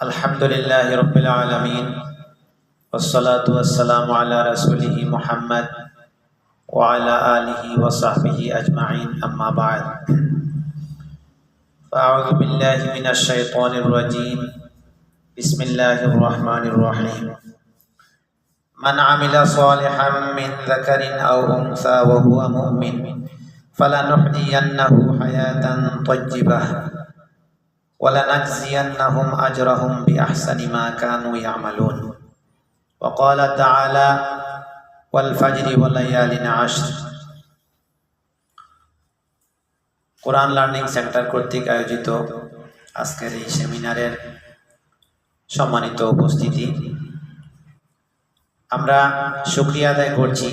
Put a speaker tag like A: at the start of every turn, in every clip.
A: আলহামদুলিল্লাহি রাব্বিল আলামিন ওয়াসসালাতু ওয়াসসালামু আলা রাসূলিহি মুহাম্মদ ওয়া আলা আলিহি ওয়া সাহবিহি আজমাইন আম্মা বা'দ ফাআউযু বিল্লাহি মিনাশ শাইতানির রাজীম বিসমিল্লাহির রহমানির রহিম মান আমিলা সালিহাম মিন যাকারিন আও উনসা ওয়া হুয়া মুমিন ফালানুহয়িয়ান্নাহু হায়াতান তাইয়্যিবাহ وَلَنَجْزِيَنَّهُمْ أَجْرَهُمْ بِأَحْسَنِ مَا كَانُوا يَعْمَلُونَ وَقَالَ تَعَالَى وَالْفَجْرِ وَلَيَالٍ عَشْرٍ কোরআন লার্নিং সেন্টার কর্তৃক আয়োজিত আজকের এই সেমিনারের সম্মানিত উপস্থিতি, আমরা শুকরিয়া আদায় করছি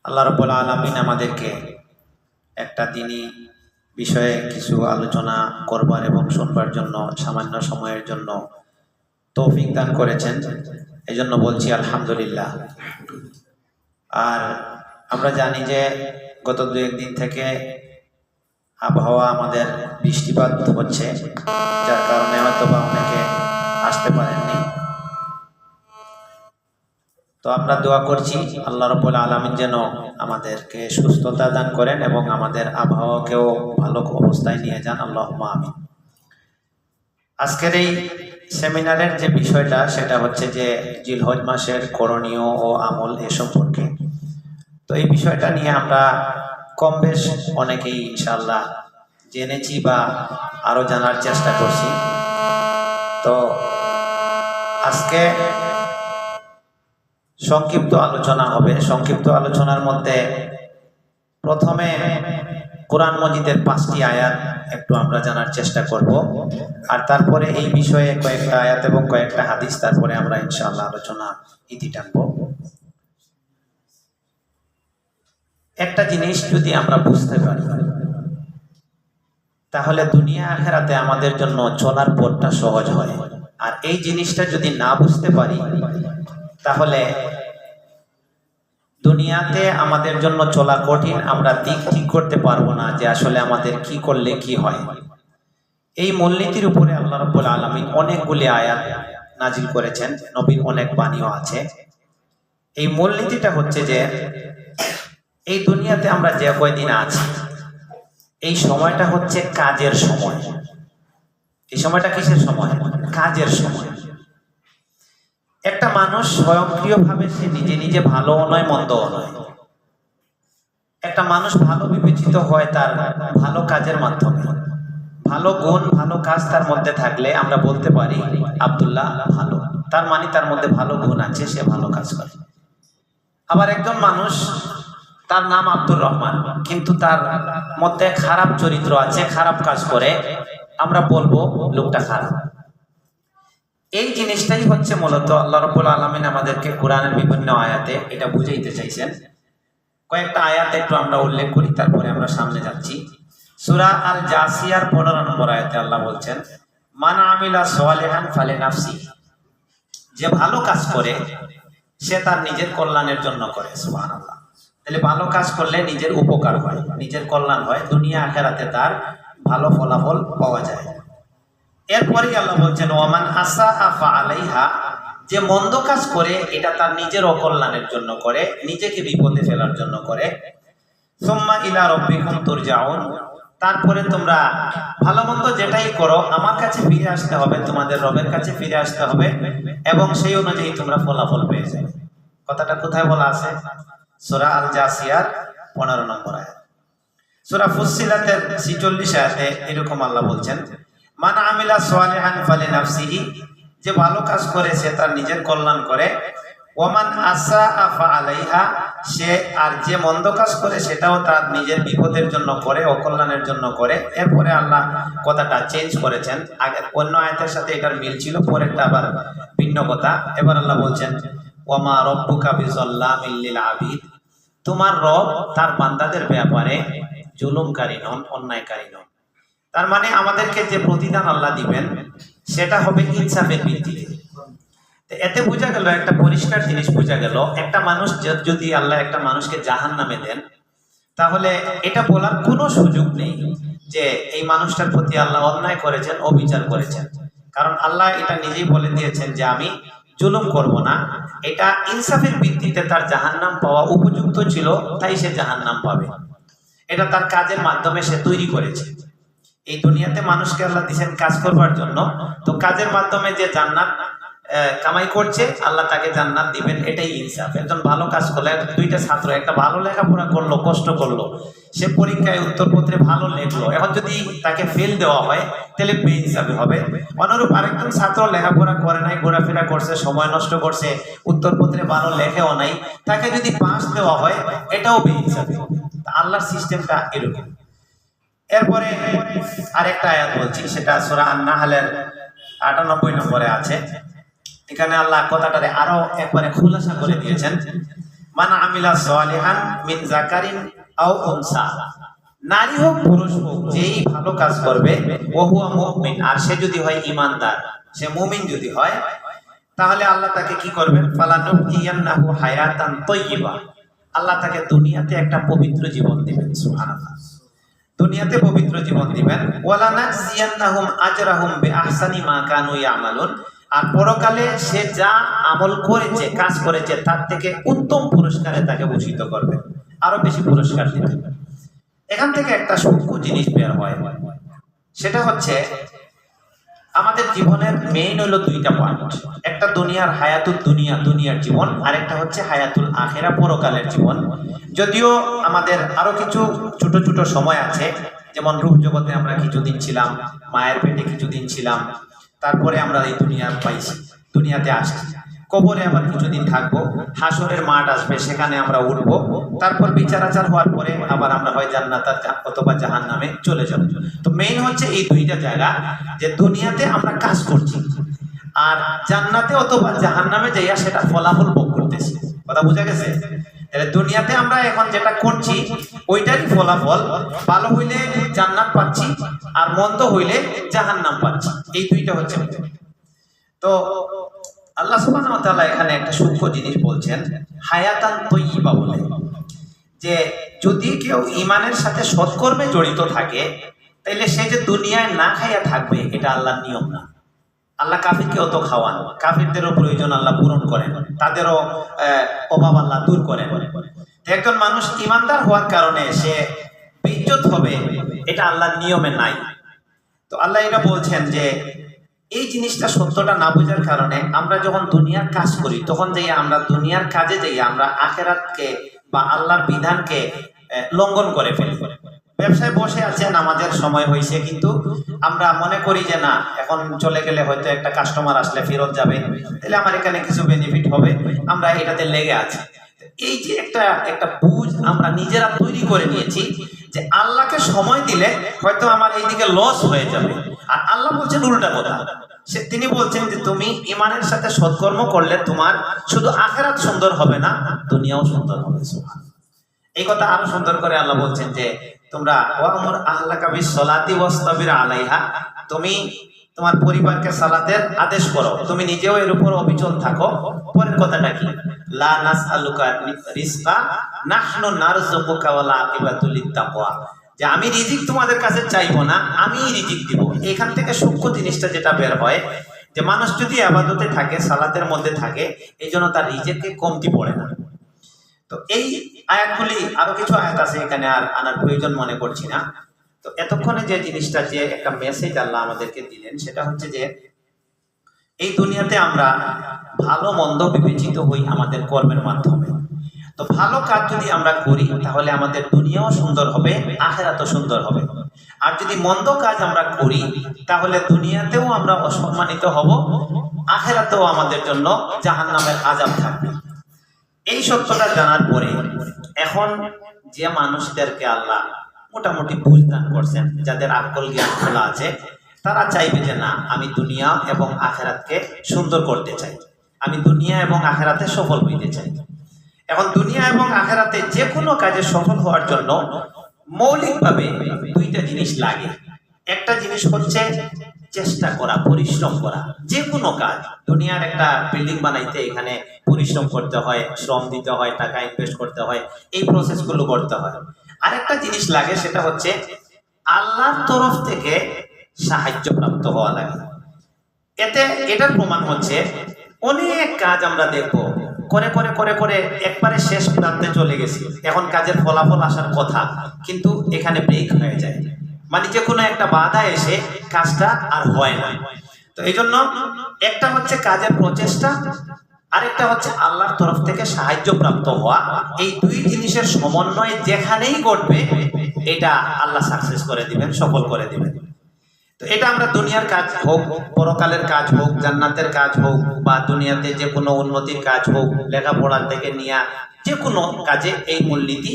A: আল্লাহ রাব্বুল আলামিন আমাদেরকে একটা দিনই বিষয়ে কিছু আলোচনা করবার এবং শুনবার জন্য সামান্য সময়ের জন্য তৌফিক দান করেছেন। এই জন্য বলছি আলহামদুলিল্লাহ। আর আমরা জানি যে গত 2-1 দিন থেকে আবহাওয়া আমাদের বৃষ্টিপাত হচ্ছে, যার কারণে হয়তো বা অনেকে আসতে পারেননি। তো আমরা দোয়া করছি আল্লাহ রাব্বুল আলামিন যেন আমাদেরকে সুস্থতা দান করেন এবং আমাদের আবহাওয়াকেও ভালো অবস্থায় নিয়ে যান, আল্লাহুম্মা আমিন। আজকের এই সেমিনারের যে বিষয়টা সেটা হচ্ছে যে জিলহজ মাসের করণীয় ও আমল এ সম্পর্কে। তো এই বিষয়টা নিয়ে আমরা কম বেশ অনেকেই ইনশাআল্লাহ জেনেছি বা আরো জানার চেষ্টা করছি। তো আজকে সংক্ষিপ্ত আলোচনা হবে। সংক্ষিপ্ত আলোচনার মধ্যে প্রথমে কোরআন মজিদের 5টি আয়াত একটু আমরা জানার চেষ্টা করব, আর তারপরে এই বিষয়ে কয়েকটা আয়াত এবং কয়েকটা হাদিস, তারপরে আমরা ইনশাআল্লাহ আলোচনা ইতি টানব। একটা জিনিস যদি আমরা বুঝতে পারি তাহলে দুনিয়া আখিরাতে আমাদের জন্য চলার পথটা সহজ হয়। আর এই জিনিসটা যদি না বুঝতে পারি তাহলে দুনিয়াতে আমাদের জন্য চলা কঠিন, আমরা দিক ঠিক করতে পারবো না যে আসলে আমাদের কি করলে কি হয়। এই মূলনীতির উপরে আল্লাহ রাব্বুল আলামিন অনেকগুলি আয়াত নাজিল করেছেন, নবীর অনেক বাণীও আছে। এই মূলনীতিটা হচ্ছে যে এই দুনিয়াতে আমরা যে কয়দিন আছি এই সময়টা হচ্ছে কাজের সময়। এই সময়টা কিসের সময়? কাজের সময়। একটা মানুষ স্বয়ংক্রিয়ভাবে সে নিজে নিজে ভালোও নয় মন্দও নয়। একটা মানুষ ভালো বিবেচিত হয় তার ভালো কাজের মাধ্যমে। ভালো গুণ ভালো কাজ তার মধ্যে থাকলে আমরা বলতে পারি আব্দুল্লাহ ভালো, তার মানে তার মধ্যে ভালো গুণ আছে, সে ভালো কাজ করে। আবার একজন মানুষ তার নাম আব্দুর রহমান কিন্তু তার মধ্যে খারাপ চরিত্র আছে, খারাপ কাজ করে, আমরা বলবো লোকটা খারাপ। এই জিনিসটাই হচ্ছে মূলত আল্লাহ রাব্বুল আলামিন আমাদেরকে কোরআনের বিভিন্ন আয়াতে এটা বুঝাইতে চাইছেন। কয়েকটা আয়াত একটু আমরা উল্লেখ করি, তারপরে আমরা সামনে যাচ্ছি। সূরা আল জাসিয়ার 15 নম্বর আয়াতে আল্লাহ বলছেন, মান আমিলা সালিহান ফালিনাফসি, যে ভালো কাজ করে সে তার নিজের কল্যাণের জন্য করে। সুবহানাল্লাহ। তাহলে ভালো কাজ করলে নিজের উপকার হয়, নিজের কল্যাণ হয়, দুনিয়া আখিরাতে তার ভালো ফলাফল পাওয়া যায়। এরপরেই আল্লাহ বলছেন ওয়ামান আসা ফাআলাইহা, যে মন্দ কাজ করে এটা তার নিজের অকল্যাণের জন্য করে, নিজেকে বিপদে ফেলার জন্য করে। সুম্মা ইলা রাব্বিকুম তুরজাউন, তারপরে তোমরা ভালো মন্দ যেটাই করো আমার কাছে ফিরে আসতে হবে, তোমাদের রবের কাছে ফিরে আসতে হবে এবং সেই অনুযায়ী তোমরা ফলাফল পেয়ে যাবে। কথাটা কোথায় বলা আছে? সূরা আল জাসিয়ার 15 নম্বর আয়াত। সূরা ফুসসিলাতের 46 আয়াতে এরকম আল্লাহ বলছেন, মান আমিলা সালিহান ফালিনাফসিহি, যে ভালো কাজ করে সে তার নিজের কল্যাণ করে। ওয়ামান আসা ফাআলাইহা, সে আর যে মন্দ কাজ করে সেটাও তার নিজের বিপদের জন্য করে, অকল্যাণের জন্য করে। এরপরে আল্লাহ কথাটা চেঞ্জ করেছেন, আগে অন্য আয়াতের সাথে এটার মিল ছিল, পরেরটা আবার ভিন্ন কথা। এবার আল্লাহ বলছেন ওয়ামা রাব্বুকা বিযাল্লামিল লিল আবিদ, তোমার রব তার বান্দাদের ব্যাপারে জুলুমকারী নন, অন্যায়কারী নন। তার মানে আমাদেরকে যে প্রতিদান আল্লাহ দিবেন সেটা হবে ইনসাফের ভিত্তিতে। এতে বোঝা গেল, একটা পরিষ্কার জিনিস বোঝা গেল, একটা মানুষ যদি আল্লাহ একটা মানুষকে জাহান্নামে দেন তাহলে এটা বলার কোনো সুযোগ নেই যে এই মানুষটার প্রতি আল্লাহ অন্যায় করেছেন, অবিচার করেছেন। কারণ আল্লাহ এটা নিজেই বলে দিয়েছেন যে আমি জুলুম করব না। এটা ইনসাফের ভিত্তিতে তার জাহান্নাম পাওয়া উপযুক্ত ছিল, তাই সে জাহান্নাম পাবে। এটা তার কাজের মাধ্যমে সে তৈরি করেছে। এই দুনিয়াতে মানুষকে আল্লাহ দিয়েছেন কাজ করবার জন্য, তো কাজের মাধ্যমে যে জান্নাত কামাই করছে আল্লাহ তাকে জান্নাত দিবেন, এটাই ইনসাফ। একজন ভালো কাজ করলে, দুইটা ছাত্র একটা ভালো লেখাপড়া করলো, কষ্ট করলো, সে পরীক্ষায় উত্তরপত্রে ভালো লেখলো, এখন যদি তাকে ফেল দেওয়া হয় তাহলে বেইনসাফি হবে। অনুরূপ আরেকজন ছাত্র লেখাপড়া করে নাই, ঘোরাফেরা করছে, সময় নষ্ট করছে, উত্তরপত্রে ভালো লেখেও নাই, তাকে যদি পাস দেওয়া হয় এটাও বেইনসাফি। আল্লাহর সিস্টেমটা এরকম। এরপরে আরেকটা আয়াত বলছি, সেটা সূরা আন-নাহলের ৯৮ নম্বরে আছে। এখানে আল্লাহ কথাটারে আরো একবারে খুলাসা করে দিয়েছেন, মান আমিলা সালিহান মিন যাকারিন আও উনসা, নারী হোক পুরুষ হোক যেই ভালো কাজ করবে, ওয়া হুয়া মুমিন, আর সে যদি হয় ঈমানদার, সে মুমিন যদি হয়, তাহলে আল্লাহ তাকে কি করবেন, ফালানুহিয়ান্নাহু হায়াতান তাইয়্যিবা, আল্লাহ তাকে দুনিয়াতে একটা পবিত্র জীবন দিবেন। সুবহানাল্লাহ, দুনিয়াতে পবিত্র জীবন দিবেন। ওয়ালা নাজিয়ান্নাহুম আজরাহুম বিআহসানি মা কানু ইয়ামালুন, আর পরকালে সে যা আমল করেছে, কাজ করেছে, তার থেকে উত্তম পুরস্কারে তাকে ভূষিত করবে, আরো বেশি পুরস্কার দিবে। এখান থেকে একটা সূক্ষ্ম জিনিস বের হয়, সেটা হচ্ছে আমাদের জীবনের মেইন হলো দুইটা পয়েন্ট। একটা দুনিয়ার হায়াতুল দুনিয়া, দুনিয়ার জীবন, আর একটা হচ্ছে হায়াতুল আখিরা, পরকালের জীবন। যদিও আমাদের আরো কিছু ছোট ছোট সময় আছে, যেমন রূহ জগতে আমরা কিছুদিন ছিলাম, মায়ের পেটে কিছুদিন ছিলাম, তারপরে আমরা এই দুনিয়াতে আসছি, কবরে আবার কিছুদিন থাকবো, হাসরের মাঠ আসবে, সেখানে আমরা উঠবো, তারপর বিচার আচার হওয়ার পরে আবার আমরা হয় জান্নাত অথবা জাহান্নামে চলে যাব। তো মেইন হচ্ছে এই দুইটা জায়গা, যে দুনিয়াতে আমরা কাজ করছি, আর জান্নাতে অথবা জাহান্নামে যাইয়া সেটা ফলাফল ভোগ করতেছি। কথা বোঝা গেছে? তাহলে দুনিয়াতে আমরা এখন যেটা করছি ওইটারই ফলাফল, ভালো হইলে জান্নাত পাচ্ছি, আর মন্দ হইলে জাহান্নাম পাচ্ছি। এই দুইটা হচ্ছে। তো আল্লাহ সুবহানাহু ওয়া তাআলা এখানে একটা সূক্ষ্ম জিনিস বলছেন, হায়াতান তাইয়্যিবা বলে, যে যদি কেউ ঈমানের সাথে সৎকর্মে জড়িত থাকে, তাইলে সে যে দুনিয়ায় না খাইয়া থাকবে, এটা আল্লাহর নিয়ম না। আল্লাহ কাফিরকে অত খাওয়ান, কাফিরদেরও প্রয়োজন আল্লাহ পূরণ করেন, তাদেরও অভাব আল্লাহ দূর করেন। একজন মানুষ ঈমানদার হওয়ার কারণে সে বেইজ্জত হবে, এটা আল্লাহর নিয়মে নাই। তো আল্লাহ এটা বলছেন যে এই জিনিসটা সত্যটা না বোঝার কারণে আমরা যখন দুনিয়ার কাজ করি, তখন যাই আমরা দুনিয়ার কাজে যাই আমরা আখিরাতকে বা আল্লাহর বিধানকে লঙ্ঘন করে ফেলি। ব্যবসায় বসে আছে, নামাজের সময় হয়েছে, কিন্তু আমরা মনে করি যে না, এখন চলে গেলে হয়তো একটা কাস্টমার আসলে ফেরত যাবে, তাহলে আমার এখানে কিছু বেনিফিট হবে, আমরা এটাতে লেগে আছি। এই যে একটা বুঝ আমরা নিজেরা তৈরি করে নিয়েছি, যে আল্লাহকে সময় দিলে হয়তো আমার এইদিকে লস হয়ে যাবে, আর আল্লাহ বলছেন উল্টা কথা। তিনি বলছেন যে তুমি ঈমানের সাথে সৎকর্ম করলে তোমার শুধু আখিরাত সুন্দর হবে না, দুনিয়াও সুন্দর হবে। এই কথা আরো সুন্দর করে আল্লাহ বলছেন যে তোমরা ওয়ামুর আহলাকা বিসসালাতি ওয়াসতাবির আলাইহা, তুমি তোমার পরিবারকে সালাতের আদেশ করো, তুমি নিজেও এর উপর অবিচল থাকো। পরের কথাটা কি, লা নাসআলুকা রিজকা নাহনু নারযুকুকা ওয়াল আকিবাতুল লিত্তাকওয়া, যে আমি রিজিক তোমাদের কাছে চাইবো না, আমি রিজিক দিব। এখান থেকে সূক্ষ্ম জিনিসটা যেটা বের হয়, যে মানুষ যদি ইবাদতে থাকে, সালাতের মধ্যে থাকে, এই জন্য তার রিজিকে কমতি পড়ে না। তো এই আয়াতগুলি, আরো কিছু আয়াত আছে, এখানে আর আনার প্রয়োজন মনে করছি না। তো এতক্ষণে যে জিনিসটা, যে একটা মেসেজ আল্লাহ আমাদেরকে দিলেন, সেটা হচ্ছে যে এই দুনিয়াতে আমরা ভালো মন্দ বিবেচিত হই আমাদের কর্মের মাধ্যমে। তো ভালো কাজ যদি আমরা করি, তাহলে আমাদের দুনিয়াও সুন্দর হবে, আখিরাতও সুন্দর হবে। আর যদি মন্দ কাজ আমরা করি, তাহলে দুনিয়াতেও আমরা অসম্মানিত হব, আখিরাতেও আমাদের জন্য জাহান্নামের আযাব থাকবে। এই সত্যটা জানার পরে এখন যে মানুষদেরকে আল্লাহ মোটামুটি বুঝদান করছেন, যাদের আকল জ্ঞান খোলা আছে, তারা চাইবে যে না, আমি দুনিয়া এবং আখিরাতকে সুন্দর করতে চাই, আমি দুনিয়া এবং আখিরাতে সফল হইতে চাই। এখন দুনিয়া এবং আখিরাতে যে কোনো কাজে সফল হওয়ার জন্য মৌলিকভাবে দুইটা জিনিস লাগে। একটা জিনিস হচ্ছে চেষ্টা করা, পরিশ্রম করা। যে কোনো কাজ, দুনিয়ার একটা বিল্ডিং বানাইতে এখানে পরিশ্রম করতে হয়, শ্রম দিতে হয়, টাকা ইনভেস্ট করতে হয়, এই প্রসেসগুলো করতে হয়। আরেকটা জিনিস লাগে, সেটা হচ্ছে আল্লাহর তরফ থেকে সাহায্য প্রাপ্ত হওয়া লাগে। এতে এটার প্রমাণ হচ্ছে অনেক কাজ আমরা দেখব করে করে করে করে একবারে শেষ প্রান্তে চলে গেছি, এখন কাজের ফলাফল আসার কথা, কিন্তু এখানে ব্রেক হয়ে যায়, মানে যে কোনো একটা বাধা এসে কাজটা আর হয় না। তো এই জন্য একটা হচ্ছে কাজের প্রচেষ্টা, আরেকটা হচ্ছে আল্লাহর তরফ থেকে সাহায্য প্রাপ্ত হওয়া। এই দুই জিনিসের সমন্বয় যেখানেই ঘটবে এটা আল্লাহ সাকসেস করে দিবেন, সফল করে দিবেন। তো এটা আমরা দুনিয়ার কাজ হোক, পরকালের কাজ হোক, জান্নাতের কাজ হোক, বা দুনিয়াতে যে কোনো উন্নতির কাজ হোক, লেখাপড়ার থেকে নিয়ে যে কোনো কাজে এই মূলনীতি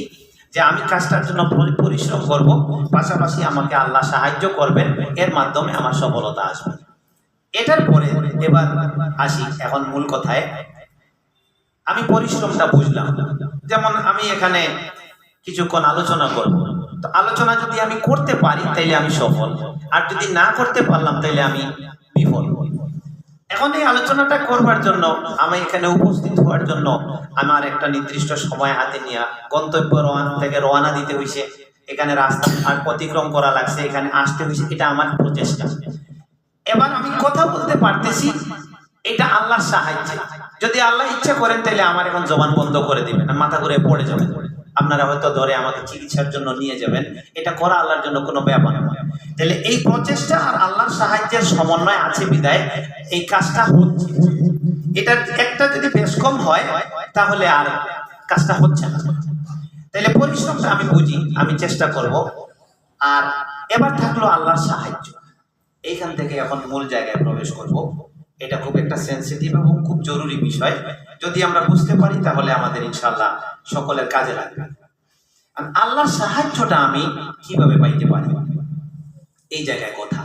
A: যে আমি কাজটার জন্য পরিশ্রম করব, পাশাপাশি আমাকে আল্লাহ সাহায্য করবেন, এর মাধ্যমে আমার সফলতা আসবে। এটার পরে এবার আসি এখন মূল কথায়। আমি পরিশ্রমটা বুঝলাম, যেমন আমি এখানে কিছুক্ষণ আলোচনা করব, তো আলোচনা যদি আমি করতে পারি তাইলে আমি সফল, আর যদি না করতে পারলাম তাইলে আমি বিফল। এখন এই আলোচনাটা করবার জন্য, আমি এখানে উপস্থিত হওয়ার জন্য আমার একটা নির্দিষ্ট সময় হাতে নিয়ে গন্তব্য থেকে রওনা দিতে হয়েছে, এখানে রাস্তা আর অতিক্রম করা লাগছে, এখানে আসতে হয়েছে, এটা আমার প্রচেষ্টা। এবার আমি কথা বলতে পারতেছি, এটা আল্লাহর সাহায্য। যদি আল্লাহ ইচ্ছা করেন তাহলে আমার এখন জবান বন্ধ করে দিবেন, মাথা ঘুরে পড়ে যাবেন, আপনারা হয়তো ধরে আমাকে চিকিৎসার জন্য নিয়ে যাবেন, এটা করা আল্লাহর জন্য কোনো ব্যাপার নয়। তাহলে এই প্রচেষ্টা আর আল্লাহর সাহায্যের সমন্বয় আছে বিদায় এই কাজটা হচ্ছে। এটা একটা যদি বেশ কম হয় তাহলে আর কাজটা হচ্ছে না। তাহলে পরিশ্রমটা আমি বুঝি, আমি চেষ্টা করব। আর এবার থাকলো আল্লাহর সাহায্য। এইখান থেকে এখন মূল জায়গায় প্রবেশ করব। এটা খুব একটা সেন্সিটিভ এবং খুব জরুরি বিষয়, যদি আমরা বুঝতে পারি তাহলে আমাদের ইনশাআল্লাহ সকলের কাজে লাগবে। আর আল্লাহর সাহায্যটা আমি কিভাবে পাইতে পারি, এই জায়গায় কথা।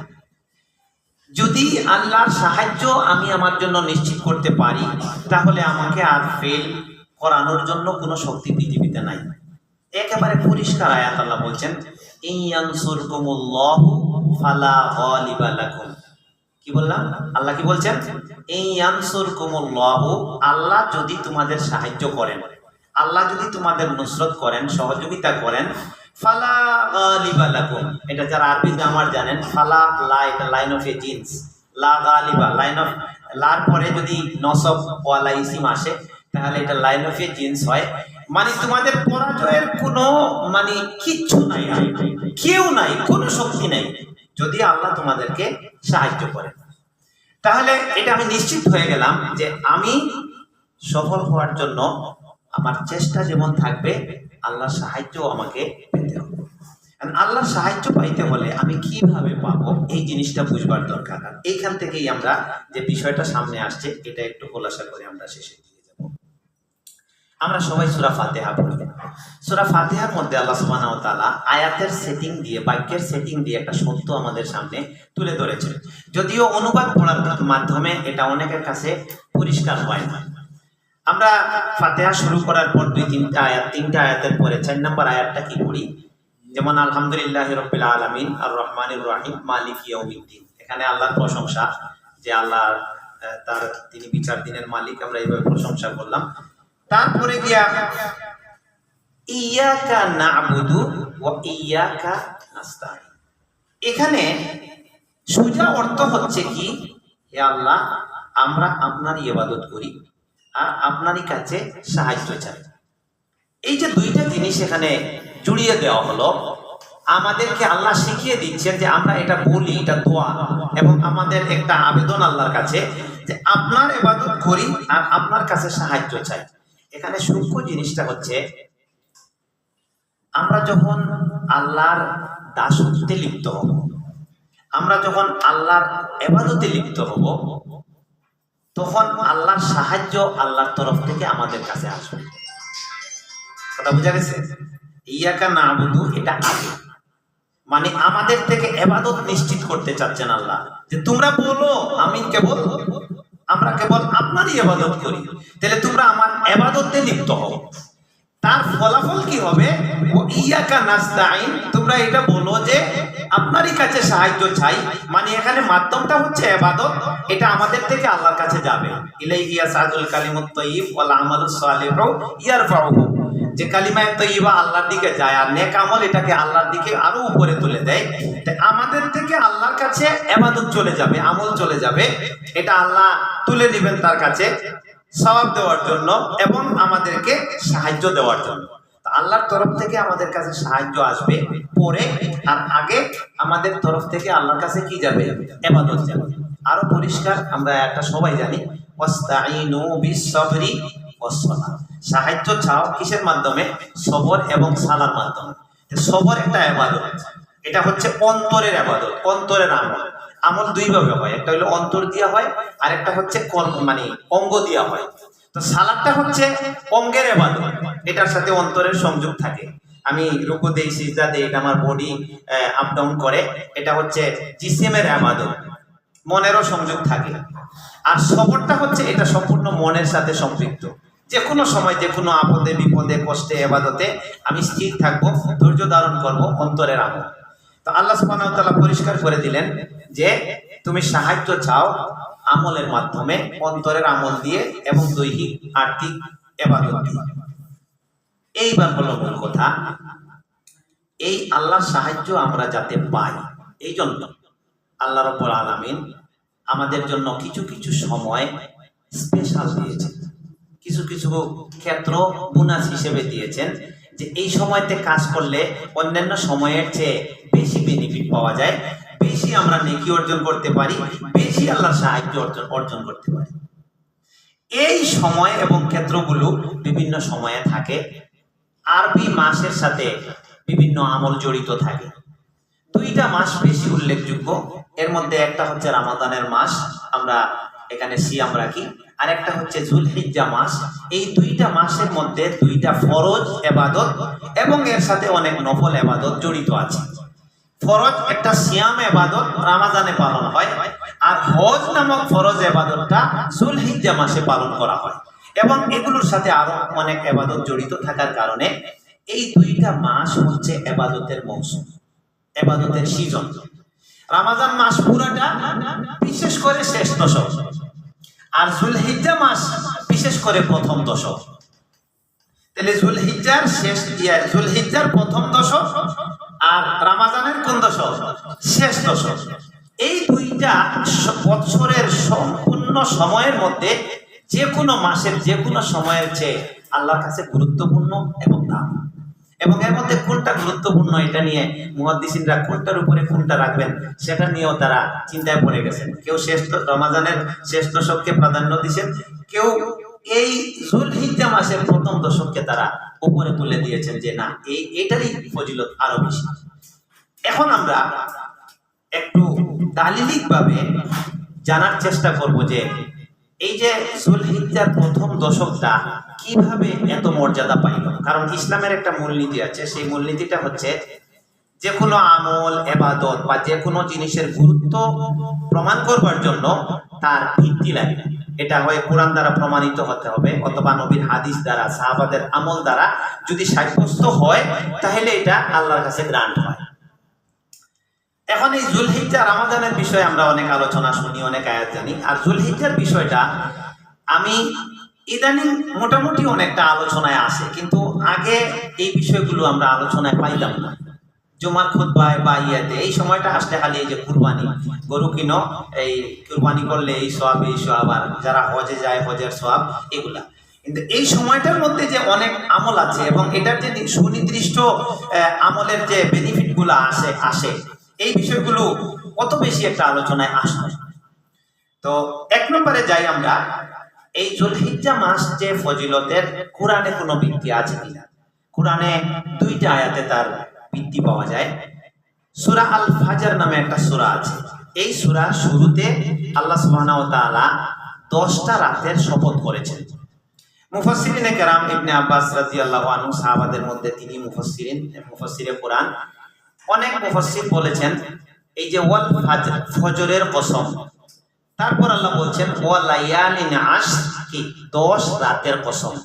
A: যদি আল্লাহর সাহায্য আমি আমার জন্য নিশ্চিত করতে পারি, তাহলে আমাকে আর ফেল করানোর জন্য কোনো শক্তি পৃথিবীতে নাই। একেবারে পরিষ্কার আয়াত আল্লাহ বলছেন, ইনয়ানসুরকুমুল্লাহু ফালা গালিবা লাকুম। কি বললাম? আল্লাহ কি বলছেন? ইনয়ানসুরকুমুল্লাহু, আল্লাহ যদি তোমাদের সাহায্য করেন, আল্লাহ যদি তোমাদের নুসরত করেন, সহযোগিতা করেন, ফালা গালিবা লাকুম। এটা যারা আরবি গ্রামার জানেন, ফালা লা, এটা লাইন অফ এ জিন্স, লা গালিবা, লাইন অফ লার পরে যদি নসব ওয়ালা ইসিম আসে তাহলে এটা লাইন অফ এ জিন্স হয়, মানে তোমাদের পরাজয়ের কোনো মানে কিচ্ছু নাই, কেউ নাই, কোনো শক্তি নাই যদি আল্লাহ তোমাদেরকে সাহায্য করে। তাহলে এটা আমি নিশ্চিত হয়ে গেলাম যে আমি সফল হওয়ার জন্য আমার চেষ্টা যেমন থাকবে, আল্লাহর সাহায্য আমাকে পেতে হবে। আল্লাহর সাহায্য পাইতে হলে আমি কিভাবে পাবো, এই জিনিসটা বুঝবার দরকার। আর এইখান থেকেই আমরা যে বিষয়টা সামনে আসছে এটা একটু খোলাসা করে আমরা শেষে দিয়ে যাব। আমরা সবাই সূরা ফাতিহা পড়ি। সূরা ফাতিহার মধ্যে আল্লাহ সুবহানাহু ওয়া তাআলা আয়াতের সেটিং দিয়ে, বাক্যের সেটিং দিয়ে একটা সত্য আমাদের সামনে তুলে ধরেছেন। যদিও অনুবাদ পড়ার মাধ্যমে এটা অনেকের কাছে পরিষ্কার হয় না। আমরা ফাতিহা শুরু করার পর তিনটা আয়াতের পরে 4 নম্বর আয়াতটা কি পড়ি? যেমন আলহামদুলিল্লাহি রাব্বিল আলামিন আর রহমানির রহিম মালিকি ইয়াউমিদ্দিন। এখানে আল্লাহর প্রশংসা, যে আল্লাহ তিনি বিচার দিনের মালিক, আমরা এইভাবে প্রশংসা করলাম। তারপরে গিয়া ইয়াকা না'বুদু ওয়া ইয়াকা নাস্তাঈন। এখানে সোজা অর্থ হচ্ছে কি, হে আল্লাহ, আমরা আপনারই ইবাদত করি আর আপনারই কাছে সাহায্য চাই। এই যে দুইটা জিনিস এখানে জুড়িয়ে দেওয়া হলো, আমাদেরকে আল্লাহ শিখিয়ে দিচ্ছেন যে আমরা এটা বলি, এটা দোয়া এবং আমাদের একটা আবেদন আল্লাহর কাছে যে আপনার ইবাদত করি আর আপনার কাছে সাহায্য চাই। এখানে সূক্ষ্ম জিনিসটা হচ্ছে, আমরা যখন আল্লাহর দাসত্বে লিপ্ত হব, আমরা যখন আল্লাহর ইবাদতে লিপ্ত হব, তখন আল্লাহর সাহায্য আল্লাহর তরফ থেকে আমাদের কাছে আসবে। কথা বুঝা গেছে? ইয়াকা না'বুদু এটা আগে, মানে আমাদের থেকে ইবাদত নিশ্চিত করতে চাচ্ছেন আল্লাহ, যে তোমরা বলো আমরা কেবল আপনারই ইবাদত করি, তাহলে তোমরা আমার ইবাদতে লিপ্ত হও। তার ফলাফল কি হবে? ও ইয়াকা নাস্তাঈন, তোমরা এটা বলো যে আপনারই কাছে সাহায্য চাই, মানে এখানে মাধ্যমটা হচ্ছে ইবাদত, এটা আমাদের থেকে আল্লাহর কাছে যাবে। ইলাইহি ইয়াসাদুল কালিমুত তাইয়্যিব ওয়াল আমালুস সালিহু ইয়ারফাউহু। যে কালিমায়ে তয়্যিবা আল্লাহর দিকে যায় আর নেক আমল এটাকে আল্লাহর দিকে আরো উপরে তুলে দেয়। আমাদের থেকে আল্লাহর কাছে ইবাদত চলে যাবে, আমল চলে যাবে, এটা আল্লাহ তুলে নেবেন তার কাছে সওয়াব দেওয়ার জন্য এবং আমাদেরকে সাহায্য দেওয়ার জন্য। আল্লাহর তরফ থেকে আমাদের কাছে সাহায্য আসবে পরে, আর আগে আমাদের তরফ থেকে আল্লাহর কাছে কি যাবে? ইবাদত যাবে। আরো পরিষ্কার আমরা একটা সবাই জানি, ওয়াস্তাঈনু বিস-সাবরি ওয়াস-সালাহ। সাহায্য চাও কিসের মাধ্যমে? সবর এবং সালার মাধ্যমে। সবর একটা ইবাদত, এটা হচ্ছে অন্তরের ইবাদত, অন্তরের আমল। আমল দুই ভাবে হয়, একটা হলো অন্তর দিয়া হয় আর একটা হচ্ছে মানে অঙ্গ দিয়া হয়। তো সালাদটা হচ্ছে অঙ্গের ইবাদত, এটার সাথে অন্তরের সংযোগ থাকে। আমি রুকু দেই, সিজদা দেই, এটা আমার বডি আপ ডাউন করে, এটা হচ্ছে জিসিমের ইবাদত, মনেরও সংযোগ থাকে। আর সবরটা হচ্ছে এটা সম্পূর্ণ মনের সাথে সম্পৃক্ত। যে কোনো সময় যে কোনো আপদে বিপদে কষ্টে ইবাদতে আমি স্থির থাকবো, ধৈর্য ধারণ করব, অন্তরের আমল। তো আল্লাহ সুবহানাহু ওয়া তাআলা পরিষ্কার করে দিলেন যে তুমি সাহায্য চাও আমলের মাধ্যমে, অন্তরের আমল দিয়ে এবং দৈহিক আর্থিক ইবাদত দিয়ে। এইবার হলো মূল কথা, এই আল্লাহর সাহায্য আমরা যাতে পাই, এই জন্য আল্লাহ রাব্বুল আলামিন আমাদের জন্য কিছু কিছু সময় স্পেশাল দিয়েছেন, কিছু কিছু ক্ষেত্র বোনাস হিসেবে দিয়েছেন, যে এই সময়তে কাজ করলে অন্যান্য সময়ের চেয়ে বেশি বেনিফিট পাওয়া যায়, বেশি আমরা নেকি অর্জন করতে পারি, বেশি আল্লাহর সাহায্য অর্জন করতে পারি। এই সময় এবং ক্ষেত্রগুলো বিভিন্ন সময়ে থাকে। আরবি মাসের সাথে বিভিন্ন আমল জড়িত থাকে। দুইটা মাস বেশি উল্লেখযোগ্য, এর মধ্যে একটা হচ্ছে রমাদানের মাস, আমরা এখানে সিয়াম রাখি, আর একটা হচ্ছে যুলহিজ্জা মাস। এই দুইটা মাসের মধ্যে দুইটা ফরজ ইবাদত এবং এর সাথে অনেক নফল ইবাদত জড়িত আছে। ফরজ একটা সিয়াম ইবাদত রমজানে পালন হয়, আর হজ নামক ফরজ ইবাদতটা যুলহিজ্জা মাসে পালন করা হয়, এবং এগুলোর সাথে আরো অনেক ইবাদত জড়িত থাকার কারণে এই দুইটা মাস হচ্ছে ইবাদতের মৌসুম, ইবাদতের সিজন। রমজান মাস পুরাটা, বিশেষ করে শেষ দশক, আর যুলহিজ্জা মাস বিশেষ করে প্রথম দশক। তাহলে যুলহিজ্জার যুলহিজ্জার প্রথম দশক আর রমজানের কোন দশক? শেষ দশক। এই দুইটা বছরের সম্পূর্ণ সময়ের মধ্যে যে কোনো মাসের যে কোনো সময়ের চেয়ে আল্লাহর কাছে গুরুত্বপূর্ণ এবং দামি। এবং এর মধ্যে কোনটা গুরুত্বপূর্ণ এটা নিয়ে মুহাদ্দিসিনরা কোনটার উপরে কোনটা রাখবেন সেটা নিয়েও তারা চিন্তায় পড়ে গেছেন। কেউ শেষ রমজানের শেষ দশককে প্রাধান্য দিয়েছেন, কেউ এই যুলহিজ্জা মাসের প্রথম দশককে তারা উপরে তুলে দিয়েছেন, যে না এটারই ফজিলত আরো বেশি। এখন আমরা একটু দালিলিক ভাবে জানার চেষ্টা করব যে এই যে যুলহিজ্জার প্রথম দশকটা কিভাবে এত মর্যাদা পাইল। কারণ ইসলামের একটা মূলনীতি আছে, সেই মূলনীতিটা হচ্ছে যে কোনো আমল ইবাদত বা যে কোনো জিনিসের গুরুত্ব প্রমাণ করবার জন্য তার ভিত্তি লাগে। এটা হয় কোরআন দ্বারা প্রমাণিত হতে হবে, অথবা নবীর হাদিস দ্বারা, সাহাবাদের আমল দ্বারা যদি সাব্যস্ত হয় তাহলে এটা আল্লাহর কাছে গ্রান্ট হয়। এখন এই যুলহিজ্জা রমজানের বিষয়ে আমরা অনেক আলোচনা শুনি, অনেক আয়াত জানি, আর যুলহিজ্জার বিষয়টা আমি ইদানিং মোটামুটি অনেকটা আলোচনায় আসে, কিন্তু আগে এই বিষয়গুলো আমরা আলোচনায় পাইতাম না। জুমার খুতবায় বা ইয়াতে এই সময়টা আসলে খালি এই যে কুরবানি, গরু কিনো, এই কুরবানি করলে এই সওয়াব, এই সওয়াব, আর যারা হজে যায় হজের সওয়াব, এগুলা। কিন্তু এই সময়টার মধ্যে যে অনেক আমল আছে এবং এটার যে সুনির্দিষ্ট আমলের যে বেনিফিটগুলো আসে এই বিষয়গুলো কত বেশি একটা আলোচনায় আসে। তো এক নম্বরে যাই আমরা, এই যুলহিজ্জা মাস যে ফজিলতের কোরআনে কোনো ভিত্তি আছে কিনা। কোরআনে দুইটা আয়াতে তার ভিত্তি পাওয়া যায়। সূরা আল ফাজর নামে একটা সূরা আছে। এই সূরার শুরুতে আল্লাহ সুবহানাহু ওয়া তাআলা 10টা রাতের শপথ করেছেন। মুফাসসিরিনে কেরাম ইবনে আব্বাস রাদিয়াল্লাহু আনহু সাহাবাদের মধ্যে তিনি মুফাসসিরে কোরআন, অনেক মুফাসসির বলেছেন এই যে ওয়াল ফাজর, ফজরের কসম, তারপর আল্লাহ বলছেন ওয়া লায়ালিন আশর, কি 10 রাতের কসম।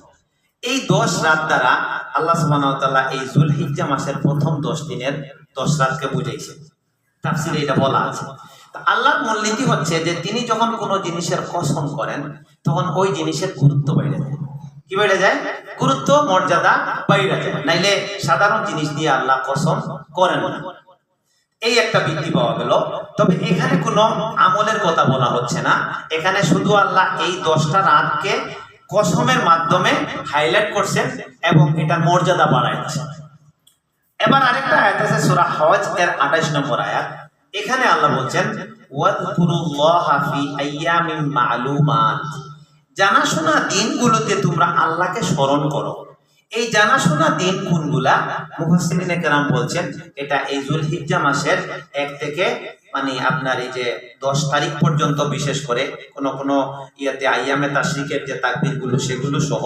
A: এই 10 রাত দ্বারা আল্লাহ সুবহানাহু ওয়া তাআলা এই যুলহিজ্জা মাসের প্রথম 10 দিনের 10 রাতকে বুঝাইছেন। তাফসীরে এটা বলা আছে। তো আল্লাহর মূলনীতি হচ্ছে যে তিনি যখন কোনো জিনিসের কসম করেন তখন ওই জিনিসের গুরুত্ব বেড়ে যায়। কি বেড়ে যায়? গুরুত্ব মর্যাদা বাইরে যায়। নাইলে সাধারণ জিনিস দিয়ে আল্লাহ কসম করেন না। এই একটা বৃদ্ধি পাওয়া গেল। তবে এখানে কোনো আমলের কথা বলা হচ্ছে না, এখানে শুধু আল্লাহ এই 10টা রাতকে কসমের মাধ্যমে হাইলাইট করছেন এবং এটার মর্যাদা বাড়াইছেন। এবার আরেকটা আয়াত আছে সূরা হজ এর 28 নম্বর আয়াত। এখানে আল্লাহ বলছেন ওয়াযকুরুল্লাহা ফি আইয়ামিন মা'লুমাত, জানাশোনা দিনগুলোতে তোমরা আল্লাহকে স্মরণ করো। এই জানাশোনা দিন কোনগুলা? মুফাসসিরিনে কেরাম বলছেন এটা এই যুলহিজ্জা মাসের 1 থেকে মানে আপনার এই যে 10 তারিখ পর্যন্ত, বিশেষ করে কোন কোন ইয়াতে আইয়ামে তাশরিকের যে তাকবীরগুলো সেগুলো সহ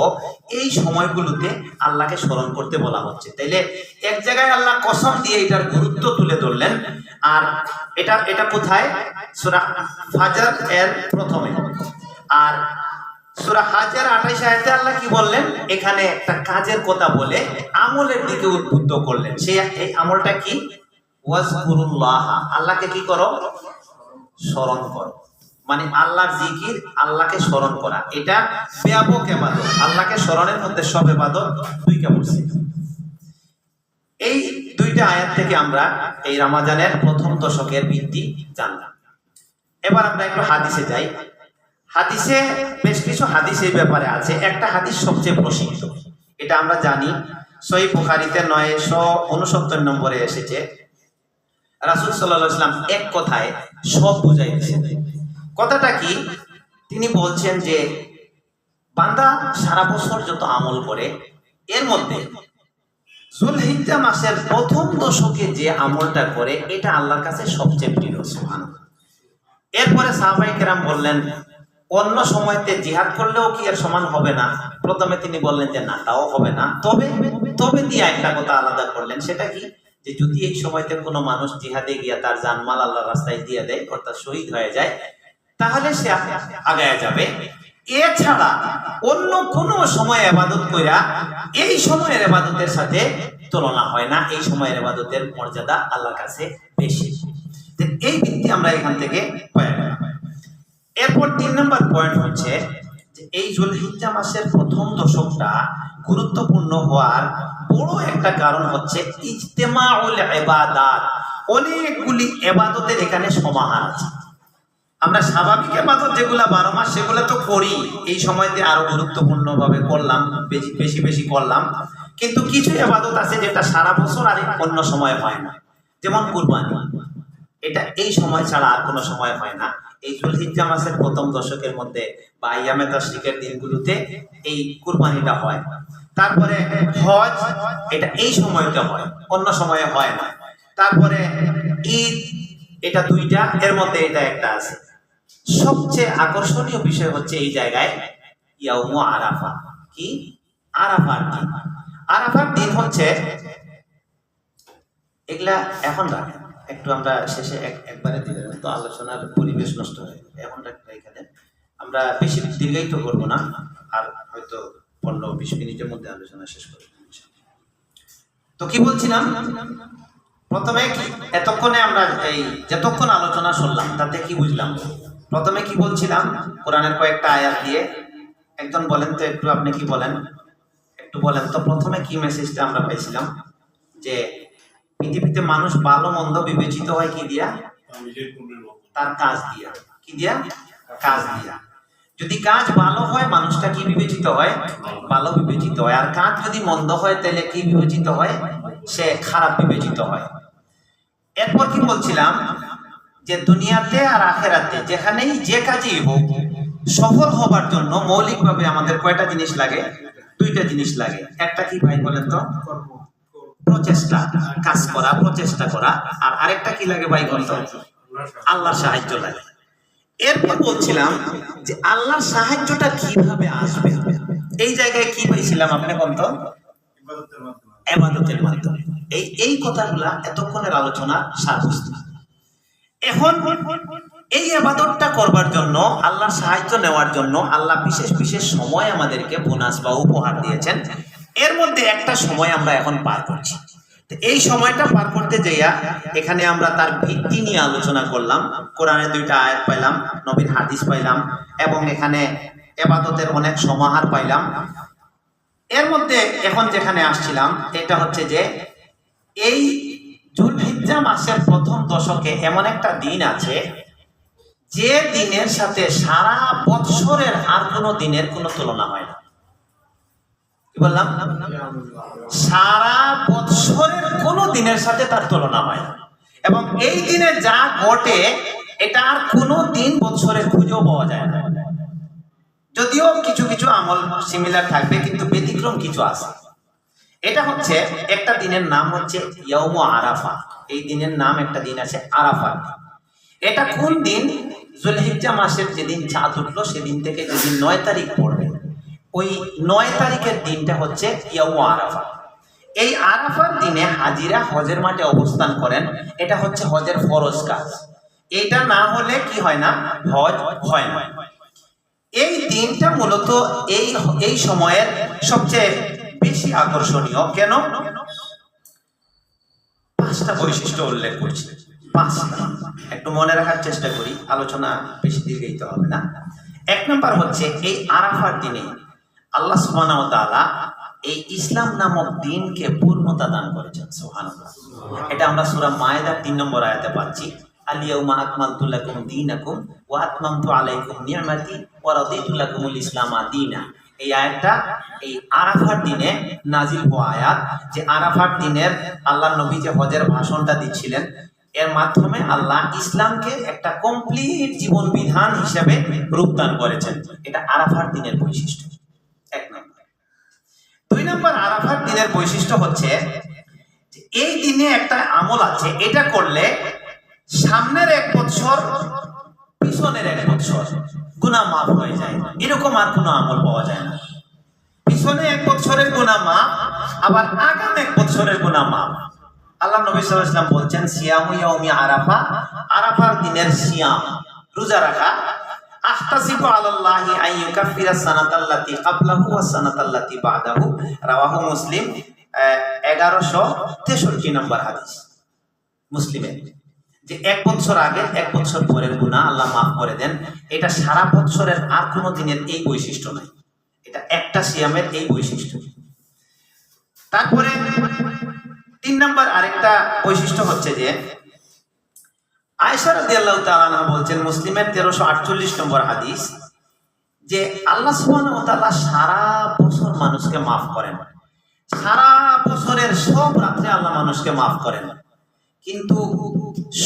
A: এই সময়গুলোতে আল্লাহকে স্মরণ করতে বলা হচ্ছে। তাইলে এক জায়গায় আল্লাহ কসম দিয়ে এটার গুরুত্ব তুলে ধরলেন। আর এটা কোথায়? সূরা ফাজর এর প্রথমে। আর সূরা হজের 28 আয়াতে আল্লাহ কি বললেন? এখানে একটা কাজের কথা বলে আমলের দিকে উদ্বুদ্ধ করলেন। এই আমলটা কি? ওয়াজকুরুল্লাহ, আল্লাহকে কি করো? স্মরণ করো। মানে আল্লাহর জিকির, আল্লাহকে স্মরণ করা, এটা ব্যাপক ইবাদত। আল্লাহকে স্মরণের মধ্যে সব ইবাদত দুইটা বলছি। এই দুইটা আয়াত থেকে আমরা এই রমজানের প্রথম দশকের ভিত্তি জানলাম। এবার আমরা একটু হাদিসে যাই। হাদিসে বেশ কিছু হাদিস এই ব্যাপারে আছে। একটা হাদিস সবচেয়ে প্রসিদ্ধ, এটা আমরা জানি, সহিহ বুখারীতে 969 নম্বরে এসেছে। রাসূল সাল্লাল্লাহু আলাইহি ওয়াসাল্লাম এক কথায় সব বুঝাই দিয়েছেন। কথাটা কি? তিনি বলছেন যে বান্দা সারা বছর যত আমল করে এর মধ্যে যুলহিজ্জা মাসের প্রথম দশকে যে আমলটা করে এটা আল্লাহর কাছে সবচেয়ে প্রিয়। সুবহানাল্লাহ। এরপরে সাহাবায়ে কেরাম বললেন অন্য সময়তে জিহাদ করলেও কি এর সমান হবে না? প্রথমে তিনি বললেন যে না, তাও হবে না। তবে দিয়ে একটা কথা আলাদা করলেন, সেটা কি? যে যদি এই সময়তে কোনো মানুষ জিহাদে গিয়া তার জানমাল আল্লাহর রাস্তায় দিয়ে দেয়, অর্থাৎ শহীদ হয়ে যায়, তাহলে সে আগায়া যাবে। এছাড়া অন্য কোনো সময় ইবাদত কইরা এই সময়ের ইবাদতের সাথে তুলনা হয় না। এই সময়ের ইবাদতের মর্যাদা আল্লাহর কাছে বেশি। এই ভিত্তি আমরা এখান থেকে পাই। এরপর 3 নম্বর পয়েন্ট হচ্ছে যে এই যুলহিজ্জা মাসের প্রথম দশকটা গুরুত্বপূর্ণ হওয়ার বড় একটা কারণ হচ্ছে ইজতিমাউল ইবাদাত। অনেকগুলি ইবাদতের এখানে সমাহার আছে। আমরা স্বাভাবিক ইবাদত যেগুলা 12 মাস সেগুলো তো করি, এই সময়তে আরো গুরুত্বপূর্ণভাবে করলাম, বেশি করলাম। কিন্তু কিছু ইবাদত আছে যেটা সারা বছর আর অন্য সময় হয় না, যেমন কুরবানি। এটা এই সময় ছাড়া আর কোনো সময় হয় না। এই যুলহিজ্জা মাসের প্রথম দশকের মধ্যে বা আইয়ামে তাশরিকের দিনগুলোতে এই কুরবানিটা হয়। তারপরে হজ, এটা এই সময়তে হয়, অন্য সময়ে হয় না। তারপরে ঈদ, এটা দুইটা, এর মধ্যে এটা একটা আছে। সবচেয়ে আকর্ষণীয় বিষয় হচ্ছে এই জায়গায় ইয়াউমু আরাফা। কি? আরাফার দিন। আরাফার দিন হচ্ছে, এগুলা এখন রাখেন, একটু আমরা শেষে একবারে দিলে তো আলোচনার পরিবেশ নষ্ট হয়। এখন এখানে আমরা বেশি দীর্ঘায়িত করবো না, আর হয়তো 15-20 মিনিটের মধ্যে আলোচনা শেষ করবো। তো কি বলছিলাম? প্রথমে এতক্ষণে আমরা এই যতক্ষণ আলোচনা শুনলাম তাতে কি বুঝলাম? প্রথমে কি বলছিলাম? কোরআনের কয়েকটা আয়াত দিয়ে একজন বলেন তো, একটু আপনি কি বলেন, একটু বলেন তো। প্রথমে কি মেসেজটা আমরা পাইছিলাম? যে পৃথিবীতে মানুষ ভালো মন্দ বিবেচিত হয় কি দিয়া? তার কাজ দিয়া। কি দিয়া? কাজ দিয়া। যদি কাজ ভালো হয় মানুষটা কি বিবেচিত হয়? ভালো বিবেচিত হয়। আর কাজ যদি মন্দ হয় তাহলে কি বিবেচিত হয়? সে খারাপ বিবেচিত হয়। এরপর কি বলছিলাম? যে দুনিয়াতে আর আখেরাতে যেখানেই যে কাজই হোক, সফল হবার জন্য মৌলিকভাবে আমাদের কয়টা জিনিস লাগে? 2টা জিনিস লাগে। একটা কি ভাই বলেন তো? প্রচেষ্টা, কাজ করা, প্রচেষ্টা করা। আর আরেকটা কি লাগে ভাই বলতো? আল্লাহর সাহায্য লাগে। এরপর বলছিলাম যে আল্লাহর সাহায্যটা কিভাবে আসবে, এই জায়গায় কি পাইছিলাম আপনি বলতো? ইবাদতের মাধ্যমে। এই কথাগুলা এতক্ষণের আলোচনা সারবস্তু। এখন এই ইবাদতটা করবার জন্য, আল্লাহর সাহায্য নেওয়ার জন্য আল্লাহ বিশেষ বিশেষ সময় আমাদেরকে বোনাস বা উপহার দিয়েছেন। এর মধ্যে একটা সময় আমরা এখন পার করছি। এই সময়টা পার করতে যাইয়া এখানে আমরা তার ভিত্তি নিয়ে আলোচনা করলাম। কোরআনে 2টা আয়াত পাইলাম, নবীর হাদিস পাইলাম, এবং এখানে ইবাদতের অনেক সমাহার পাইলাম। এর মধ্যে এখন যেখানে আসছিলাম এটা হচ্ছে যে এই যুলহিজ্জা মাসের প্রথম দশকে এমন একটা দিন আছে যে দিনের সাথে সারা বৎসরের আর কোনো দিনের কোনো তুলনা হয় না। কি বললাম? সারা বৎসরের কোনো দিনের সাথে তার তুলনা হয় না, এবং এই দিনে যা ঘটে এটা আর কোনো দিন বৎসরের খুঁজেও পাওয়া যায় না। যদিও কিছু কিছু আমল সিমিলার থাকবে, কিন্তু ব্যতিক্রম কিছু আছে। এটা হচ্ছে একটা দিনের নাম হচ্ছে ইয়াউম আরাফা। এই দিনের নাম একটা দিন আছে আরাফা। এটা কোন দিন? যুলহিজ্জা মাসের যেদিন চাঁদ উঠলো সেদিন থেকে যেদিন 9 তারিখ পড়বে, ওই 9 তারিখের দিনটা হচ্ছে ইয়াউম আরাফা। এই আরাফার দিনে হাজিরা হজের মাঠে অবস্থান করেন। এটা হচ্ছে হজের ফরজ কাজ। এটা না হলে কি হয় না? হজ হয় না। এই দিনটা মূলত এই সময়ের সবচেয়ে বেশি আকর্ষণীয়। কেন? 5টা বৈশিষ্ট্য উল্লেখ করছি। 5টা একটু মনে রাখার চেষ্টা করি, আলোচনা বেশি দীর্ঘায়িত হবে না। 1 নম্বর হচ্ছে এই আরাফার দিনে আল্লাহ সুবহানাহু ওয়া তাআলা এই ইসলাম নামক দিনকে পূর্ণতা দান করেছেন। সুবহানাল্লাহ। এটা আমরা সূরা মায়েদার 3 নম্বর আয়াতে পাচ্ছি। আল-ইয়াউমা আকমালতু লাকুম দীনাকুম ওয়া আতমামতু আলাইকুম নি'মাতি ওয়া রাদিতু লাকুমুল ইসলামা দীনা। এই আয়াতটা এই আরাফার দিনে নাজিল হওয়া আয়াত। যে আরাফার দিনের আল্লাহ নবী যে হজের ভাষণটা দিচ্ছিলেন, এর মাধ্যমে আল্লাহ ইসলামকে একটা কমপ্লিট জীবন বিধান হিসেবে রূপদান করেছেন। এটা আরাফার দিনের বৈশিষ্ট্য 1 নম্বর। 2 নম্বর, আরাফার দিনের বৈশিষ্ট্য হচ্ছে যে এই দিনে একটা আমল আছে, এটা করলে সামনের 1 বছর পিছনের 1 বছর গুনাহ মাফ হয়ে যায়। এরকম আর কোনো আমল পাওয়া যায় না। পিছনে 1 বছরের গুনাহ মাফ, আবার আগামী 1 বছরের গুনাহ মাফ। আল্লাহ নবী সাল্লাল্লাহু আলাইহি ওয়াসাল্লাম বলছেন, সিয়ামু ইয়াউমি আরাফা, আরাফার দিনের সিয়াম, রোজা রাখা, আহতাসিবু আলাল্লাহি আন ইউকাফিরা সানাতাল্লাতি ক্বাবলাহু ওয়াস সানাতাল্লাতি বা'দাহু, রাওয়াহু মুসলিম, 1163 নম্বর হাদিস মুসলিমে। যে 1 বছর আগে 1 বছর পরের গুনাহ আল্লাহ মাফ করে দেন। এটা সারা বছরের আর কোনো দিনের এই বৈশিষ্ট্য নাই, এটা একটা সিয়ামের এই বৈশিষ্ট্য। তারপরে 3 নম্বর আরেকটা বৈশিষ্ট্য হচ্ছে যে আয়েশা রাদিয়াল্লাহু তাআলা আনহা বলছেন, মুসলিমের 1348 নম্বর হাদিস, যে আল্লাহ সুবহানাহু ওয়া তাআলা সারা বছর মানুষকে মাফ করেন। সারা বছরের সব রাত্রে আল্লাহ মানুষকে মাফ করেন, কিন্তু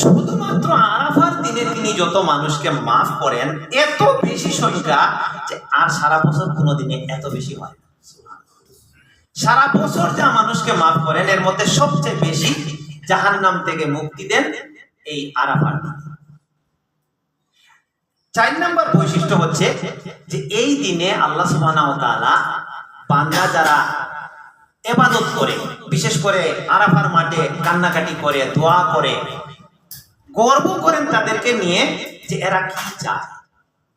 A: শুধুমাত্র আরাফার দিনে তিনি যত মানুষকে মাফ করেন এত বেশি সংখ্যা যে আর সারা বছর কোনো দিনে এত বেশি হয় না। সারা বছর যা মানুষকে মাফ করেন এর মধ্যে সবচেয়ে বেশি জাহান্নাম থেকে মুক্তি দেন এই আরাফার দিনে। 4 নম্বর বৈশিষ্ট্য হচ্ছে যে এই দিনে আল্লাহ সুবহানাহু ওয়া তাআলা বান্দা যারা ইবাদত করে, বিশেষ করে আরাফার মাঠে কান্নাকাটি করে, দোয়া করে, গর্ব করেন তাদেরকে নিয়ে যে এরা কি চায়,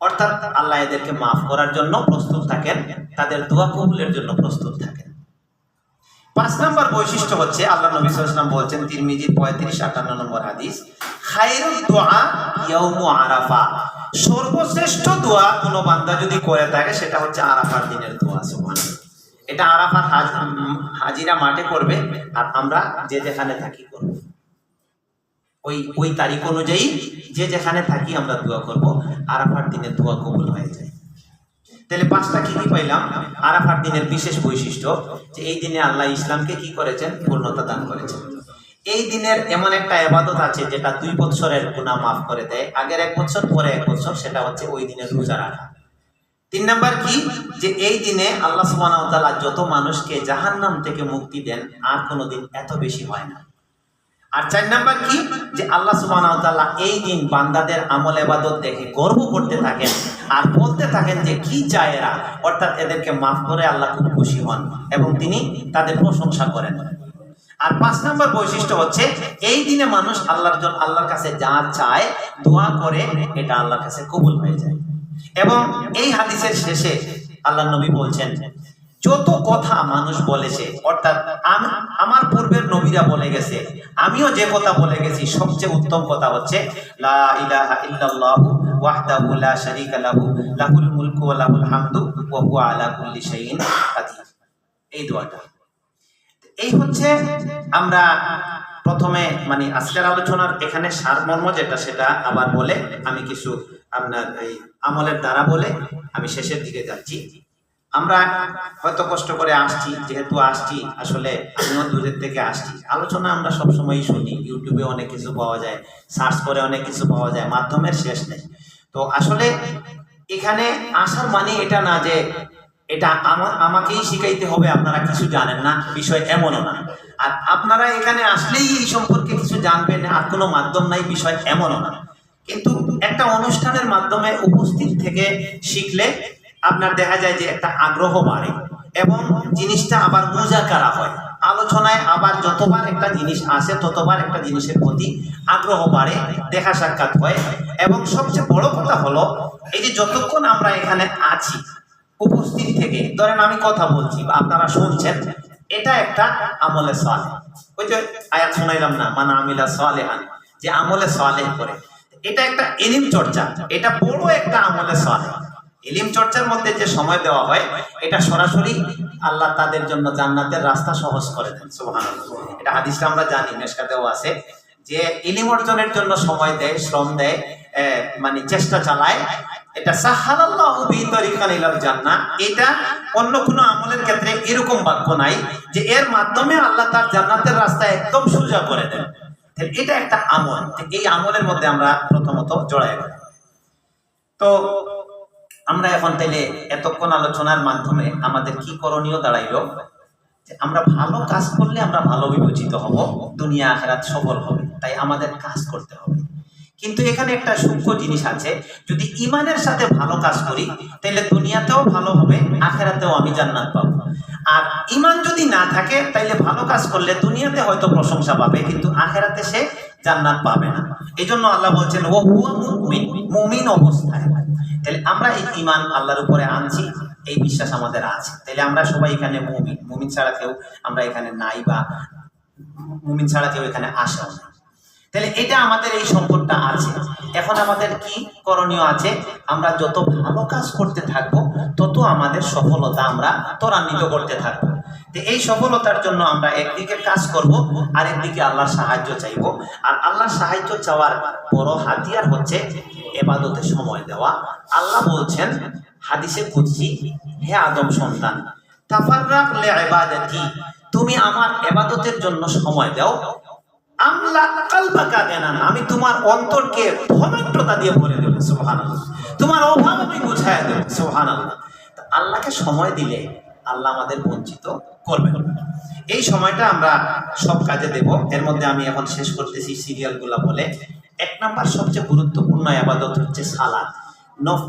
A: অর্থাৎ আল্লাহ এদেরকে মাফ করার জন্য প্রস্তুত থাকেন, তাদের দোয়া কবুলের জন্য প্রস্তুত থাকেন। 5 নম্বর বৈশিষ্ট্য হচ্ছে আল্লাহ নবী সাল্লাল্লাহু আলাইহি ওয়াসাল্লাম বলছেন, তিরমিজির 35-58 নম্বর হাদিস, খায়রুদ দুআ ইয়াউমু আরাফা, সর্বশ্রেষ্ঠ দোয়া কোনো বান্দা যদি করে থাকে সেটা হচ্ছে আরাফার দিনের দোয়া। সুবহানাল্লাহ। এটা আরাফার হাজিরা মাঠে করবে, আর আমরা যে যেখানে থাকি করব, ওই তারিখ অনুযায়ী যে যেখানে থাকি আমরা দোয়া করব, আরাফার দিনের দোয়া কবুল হয়ে যায়। তাহলে 5টা কি পাইলাম? আরাফার দিনের বিশেষ বৈশিষ্ট্য যে এই দিনে আল্লাহ ইসলামকে কি করেছেন? পূর্ণতা দান করেছেন। এই দিনের এমন একটা ইবাদত আছে যেটা 2 বছরের গুনাহ মাফ করে দেয়, আগের 1 বছর পরে 1 বছর, সেটা হচ্ছে ওই দিনের রোজা রাখা। 3 নম্বর কি? যে এই দিনে আল্লাহ সুবহানাহু ওয়া তাআলা যত মানুষকে জাহান্নাম থেকে মুক্তি দেন আর কোনোদিন এত বেশি হয় না। আর 4 নম্বর কি? যে আল্লাহ সুবহানাহু ওয়া তাআলা এই দিন বান্দাদের আমল ইবাদত দেখে গর্ব করতে থাকেন আর বলতে থাকেন যে কি চায় এরা, অর্থাৎ এদেরকে মাফ করে আল্লাহ খুব খুশি হন এবং তিনি তাদের প্রশংসা করেন। আর 5 নম্বর বৈশিষ্ট্য হচ্ছে এই দিনে মানুষ আল্লাহর কাছে যা চায়, দোয়া করে, এটা আল্লাহর কাছে কবুল হয়ে যায়। এবং এই হাদিসের শেষে আল্লাহ নবী বলছেন, যত কথা মানুষ বলেছে, অর্থাৎ আমার পূর্বের নবীরা বলে গেছে, আমিও যে কথা বলে গেছি, সবচেয়ে উত্তম কথা হচ্ছে লা ইলাহা ইল্লাল্লাহু ওয়াহদাহু লা শারীকা লাহু লাহুল মুলকু ওয়া লাহুল হামদু ওয়া হুয়া আলা কুল্লি শাইইন কাদির। এই দোয়াটা। এই হচ্ছে আমরা প্রথমে মানে আজকের আলোচনার এখানে সারমর্ম যেটা সেটা আবার বলে আমি কিছু আপনার এই আমলের দ্বারা বলে আমি শেষের দিকে যাচ্ছি। আমরা হয়তো কষ্ট করে আসছি, যেহেতু আসছি আসলে আমিও দূরের থেকে আসছি, আলোচনা আমরা সবসময়ই শুনি, ইউটিউবে অনেক কিছু পাওয়া যায়, সার্চ করে অনেক কিছু পাওয়া যায়, মাধ্যমের শেষ নেই। তো আসলে এখানে আসার মানে এটা না যে এটা আমাকেই শিখাইতে হবে, আপনারা কিছু জানেন না, বিষয় এমনও না। আর আপনারা এখানে আসলেই এই সম্পর্কে কিছু জানবেন, আর কোনো মাধ্যম নাই, বিষয় এমনও না। কিন্তু একটা অনুষ্ঠানের মাধ্যমে উপস্থিত থেকে শিখলে আপনার দেখা যায় যে একটা আগ্রহ বাড়ে এবং জিনিসটা আবার মুজাকারা হয়, আলোচনায় আবার যতবার একটা জিনিস আসে ততবার একটা জিনিসের প্রতি আগ্রহ বাড়ে, দেখা সাক্ষাৎ হয়। এবং সবচেয়ে বড় কথা হলো এই যে যতক্ষণ আমরা এখানে আছি উপস্থিত থেকে, ধরেন আমি কথা বলছি বা আপনারা শুনছেন, এটা একটা আমলে সালেহ। ওই যে আয়াত শোনাইলাম না, মান আমিলা সালেহান, যে আমলে সালেহ করে, এটা একটা ইলম চর্চা, এটা বড় একটা আমলে সালেহ। ইলম চর্চার মধ্যে যে সময় দেওয়া হয় এটা সরাসরি আল্লাহ তাদের জন্য জান্নাতের রাস্তা সহজ করে দেন। সুবহানাল্লাহ। এটা হাদিসটা আমরা জানি, মেশকাতেও আছে যে ইলম অর্জনের জন্য সময় দেয়, শ্রম দেয়, মানে চেষ্টা চালায়, এটা সাহালাল্লাহু বিহি তরিকান ইলাল জান্নাহ। এটা অন্য কোনো আমলের ক্ষেত্রে এরকম বাক্য নাই যে এর মাধ্যমে আল্লাহ তার জান্নাতের রাস্তা একদম সোজা করে দেন। এটা একটা আমল, এই আমলের মধ্যে আমরা প্রথমত জড়াই গেলাম। তো আমরা এখন তাইলে এতক্ষণ আলোচনার মাধ্যমে আমাদের কি করণীয় দাঁড়াইলো, যে আমরা ভালো কাজ করলে আমরা ভালো বিবেচিত হব, দুনিয়া আখিরাত সফল হবে, তাই আমাদের কাজ করতে হবে। কিন্তু এখানে একটা সূক্ষ্ম জিনিস আছে, যদি ইমানের সাথে ভালো কাজ করি তাহলে দুনিয়াতেও ভালো হবে, আখিরাতেও আমি জান্নাত পাবো। আর ইমান যদি না থাকে তাইলে ভালো কাজ করলে দুনিয়াতে হয়তো প্রশংসা পাবে, কিন্তু আখিরাতে সে জান্নাত পাবে না। এই জন্য আল্লাহ বলছেন ও হুয়া মুমিন, মুমিন অবস্থায়। তাহলে আমরা এই ইমান আল্লাহর উপরে আনছি, এই বিশ্বাস আমাদের আছে, তাহলে আমরা সবাই এখানে মুমিন। মুমিন ছাড়া কেউ আমরা এখানে নাই, বা মুমিন ছাড়া কেউ এখানে আসেও না। তাহলে এটা আমাদের এই সম্পদটা আছে। এখন আমাদের কি করণীয় আছে, আমরা যত ভালো কাজ করতে থাকবো তত আমাদের সফলতা আমরা ত্বরান্বিত করতে থাকবো। তো এই সফলতার জন্য আমরা একদিকে কাজ করব, আর একদিকে আল্লাহর সাহায্য চাইব। আর আল্লাহর সাহায্য চাওয়ার বড় হাতিয়ার হচ্ছে ইবাদতে সময় দেওয়া। আল্লাহ বলছেন হাদিসে কুদসি, হে আদম সন্তান, তাফাররাক লিইবাদাতি, তুমি আমার ইবাদতের জন্য সময় দাও, আমলা কালবাকা গানান, আমি তোমার অন্তরকে ধনাঢ্যতা দিয়ে ভরে দেব। সুবহানাল্লাহ। তোমার অভাব আমি বুঝায় দেব। সুবহানাল্লাহ। আল্লাহকে সময় দিলে আল্লাহ আমাদের বঞ্চিত করবেন। এই সময়টা আমরা সব কাজে দেব। এর মধ্যে আমি এখন শেষ করতেছি সিরিয়ালগুলো বলে। এক নাম্বার সবচেয়ে গুরুত্বপূর্ণ ইবাদত হচ্ছে সালাত।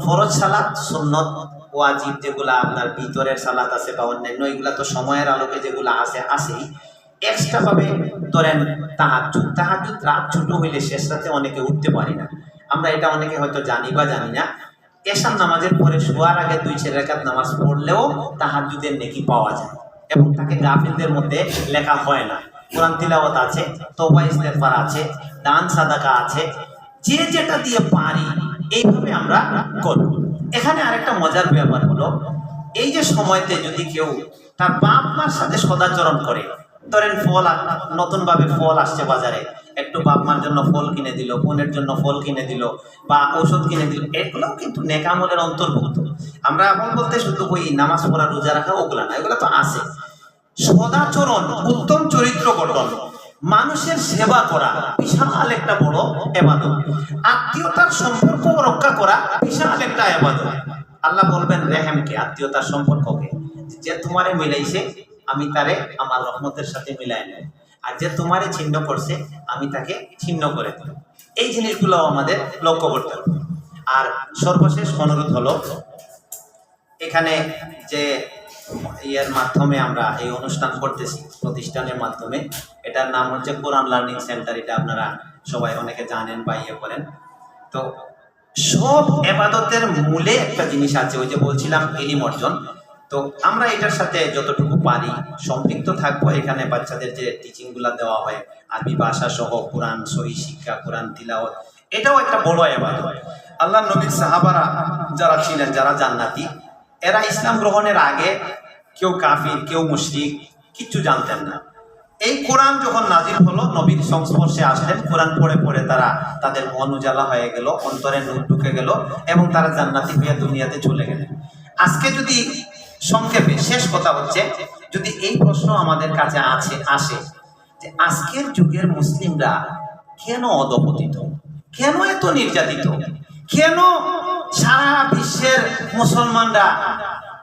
A: ফরজ সালাত, সুন্নত, ওয়াজিব যেগুলা আপনার ভিতরের সালাত আছে বা অন্যান্য, এগুলা তো সময়ের আলোকে যেগুলা আছে আসেই। এক্সট্রা ভাবে ধরেন তাহাজ্জুদ, তাহাজ্জুদ রাত ছোট হইলে শেষ রাতে অনেকে উঠতে পারি না, আমরা এটা অনেকে হয়তো জানি বা জানি না। এশার নামাজের পরে শোয়ার আগে 2-4 রাকাত নামাজ পড়লেও তাহাজ্জুদের নেকি পাওয়া যায়, এবং তাকে গাফিলদের মধ্যে লেখা হয় না। কোরআন তিলাওয়াত আছে, তওবা ইস্তেগফার আছে, দান সাদাকা আছে, যে যেটা দিয়ে পারি এইভাবে আমরা করব। এখানে আরেকটা মজার ব্যাপার হলো, এই যে সময়তে যদি কেউ তার বাপ মার সাথে সদাচরণ করে, ধরেন ফল, নতুন ভাবে ফল আসছে বাজারে, একটু বাপ মার জন্য ফল কিনে দিল, বোনের জন্য ফল কিনে দিল, বা ঔষধ কিনে দিল, এগুলোও কিন্তু নেক আমলের অন্তর্ভুক্ত। আমরা আমল বলতে শুধু ওই নামাজ পড়া, রোজা রাখা ওগুলা না, এগুলো তো আছে। সদাচরণ, উত্তম চরিত্র গঠন, মানুষের সেবা করা বিশাল একটা বড় ইবাদত। আত্মীয়তার সম্পর্ক রক্ষা করা বিশাল একটা ইবাদত। আল্লাহ বলবেন রেহেমকে, আত্মীয়তার সম্পর্ককে, যে তোমারে মিলাইছে আমি তারে আমার রহমতের সাথে মিলাই নেব, আর যে তোমারে ছিন্ন করছে আমি তাকে ছিন্ন করে দেব। এই জিনিসগুলো আমাদের লক্ষ্য করতে হবে। আর সর্বশেষ অনুরোধ হলো, এখানে যে ইয়ের মাধ্যমে আমরা এই অনুষ্ঠান করতেছি, প্রতিষ্ঠানের মাধ্যমে, এটার নাম হচ্ছে কোরআন লার্নিং সেন্টার। এটা আপনারা সবাই অনেকে জানেন বা ইয়ে করেন। তো সব ইবাদতের মূলে একটা জিনিস আছে, ওই যে বলছিলাম ইলম অর্জন। তো আমরা এটার সাথে যতটুকু পারি সম্পৃক্ত থাকবো। এখানে বাচ্চাদের যে টিচিংগুলো দেওয়া হয় আরবি ভাষা সহ, কোরআন সহি শিক্ষা, কোরআন তিলাওয়াত, এটাও একটা বড় ইবাদত। আল্লাহ নবীর সাহাবারা যারা ছিলেন, যারা জান্নাতি, এরা ইসলাম গ্রহণের আগে কেউ কাফির, কেউ মুশরিক, কিচ্ছু জানতেন না। এই কোরআন যখন নাজিল হলো, নবীর সংস্পর্শে আসলেন, কোরআন পড়ে পড়ে তাদের মন উজালা হয়ে গেল, অন্তরে নূর ঢুকে গেল এবং তারা জান্নাতি হয়ে দুনিয়াতে চলে গেলেন। আজকে যদি সংক্ষেপে শেষ কথা হচ্ছে, যদি এই প্রশ্ন আমাদের কাছে আসে যে আজকের যুগের মুসলিমরা কেন অধপতিত, কেন এত নির্যাতিত, কেন সারা বিশ্বের মুসলমানরা